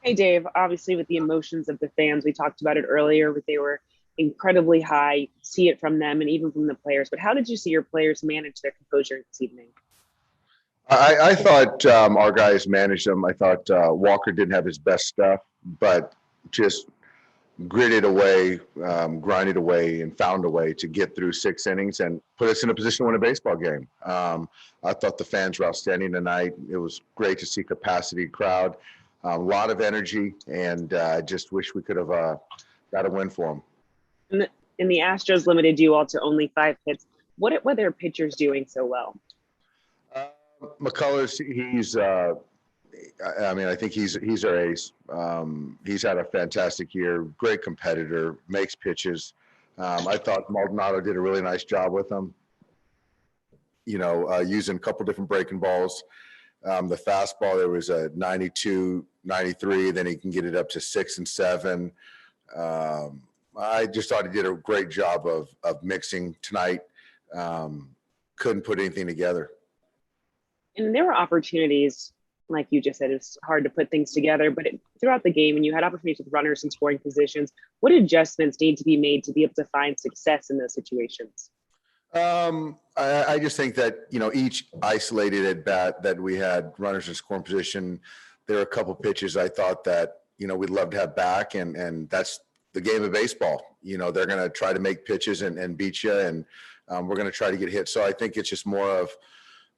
Hey, Dave. Obviously, with the emotions of the fans, we talked about it earlier, but they were incredibly high. You could see it from them and even from the players. But how did you see your players manage their composure this evening? I thought our guys managed them. I thought Walker didn't have his best stuff, but just gritted away, grinded away, and found a way to get through 6 innings and put us in a position to win a baseball game. I thought the fans were outstanding tonight. It was great to see capacity crowd, a lot of energy, and I just wish we could have got a win for them. And the Astros limited you all to only 5 hits. What were their pitchers doing so well? McCullers, I think he's our ace. He's had a fantastic year, great competitor, makes pitches. I thought Maldonado did a really nice job with him. Using a couple different breaking balls. The fastball, there was a 92, 93, then he can get it up to 6 and 7. I just thought he did a great job of mixing tonight. Couldn't put anything together. And there were opportunities, like you just said, it's hard to put things together, but throughout the game, and you had opportunities with runners in scoring positions, what adjustments need to be made to be able to find success in those situations? I just think that, each isolated at bat that we had runners in scoring position, there were a couple pitches I thought that, we'd love to have back, and that's the game of baseball. They're going to try to make pitches and beat you, and we're going to try to get hit. So I think it's just more of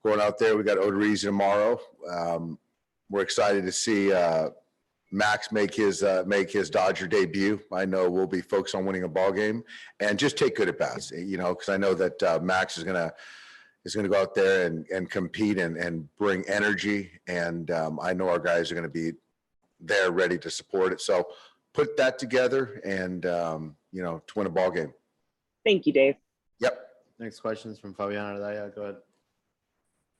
going out there. We got Odorizzi tomorrow. We're excited to see Max make his Dodger debut. I know we'll be focused on winning a ball game and just take good at bats. Because I know that Max is gonna go out there and compete and bring energy. And I know our guys are going to be there ready to support it. So put that together and to win a ball game. Thank you, Dave. Yep. Next question is from Fabiana Ardaya. Go ahead.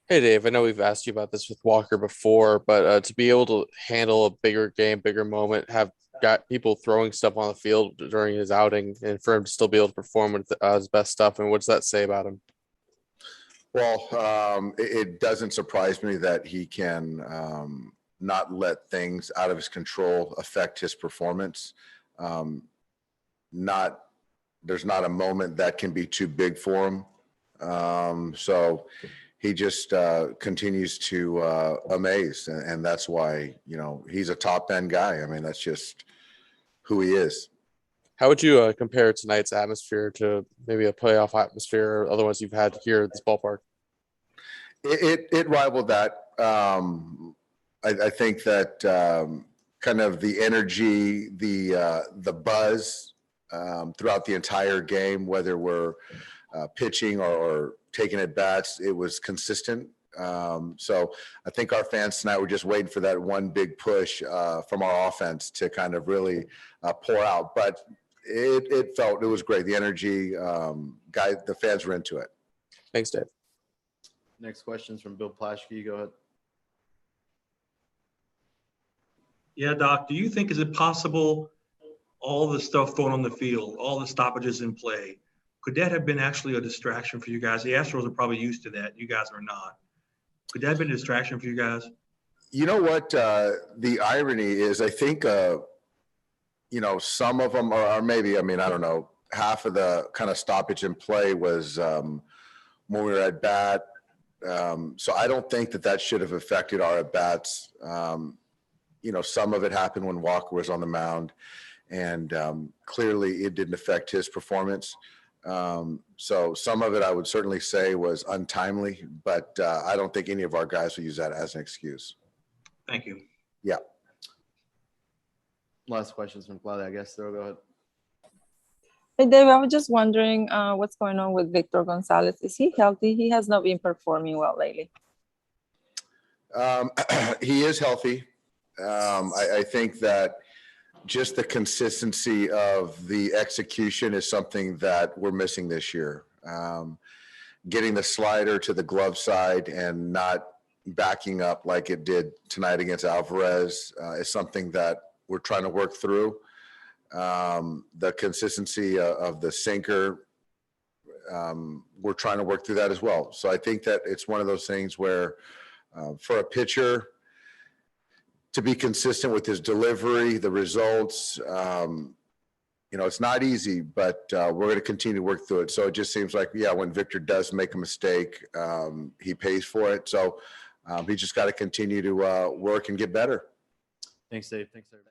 Hey, Dave, I know we've asked you about this with Walker before, but to be able to handle a bigger game, bigger moment, have got people throwing stuff on the field during his outing, and for him to still be able to perform with his best stuff, and what does that say about him? Well, it doesn't surprise me that he can not let things out of his control affect his performance. There's not a moment that can be too big for him. So he just continues to amaze, and that's why he's a top end guy. I mean, that's just who he is. How would you compare tonight's atmosphere to maybe a playoff atmosphere or other ones you've had here at this ballpark? It rivaled that. I think that kind of the energy, the buzz throughout the entire game, whether we're pitching or taking at bats, it was consistent. So I think our fans tonight were just waiting for that one big push from our offense to kind of really pour out. But it was great. The energy, the fans were into it. Thanks, Dave. Next question is from Bill Plaschke. Go ahead. Yeah, Doc, do you think, is it possible all the stuff thrown on the field, all the stoppages in play, could that have been actually a distraction for you guys? The Astros are probably used to that. You guys are not. Could that have been a distraction for you guys? You know what? The irony is, I think, some of them are maybe, I don't know, half of the kind of stoppage in play was when we were at bat. So I don't think that should have affected our at bats. Some of it happened when Walker was on the mound, and clearly it didn't affect his performance. So some of it I would certainly say was untimely, but I don't think any of our guys will use that as an excuse. Thank you. Yeah. Last questions from Claudia, I guess. Go ahead. Hey, Dave, I was just wondering what's going on with Victor Gonzalez. Is he healthy? He has not been performing well lately. He is healthy. I think that just the consistency of the execution is something that we're missing this year. Getting the slider to the glove side and not backing up like it did tonight against Alvarez is something that we're trying to work through. The consistency of the sinker, we're trying to work through that as well. So I think that it's one of those things where for a pitcher, to be consistent with his delivery, the results. It's not easy, but we're going to continue to work through it. So it just seems like, yeah, when Victor does make a mistake, he pays for it. So he just got to continue to work and get better. Thanks, Dave. Thanks, everybody.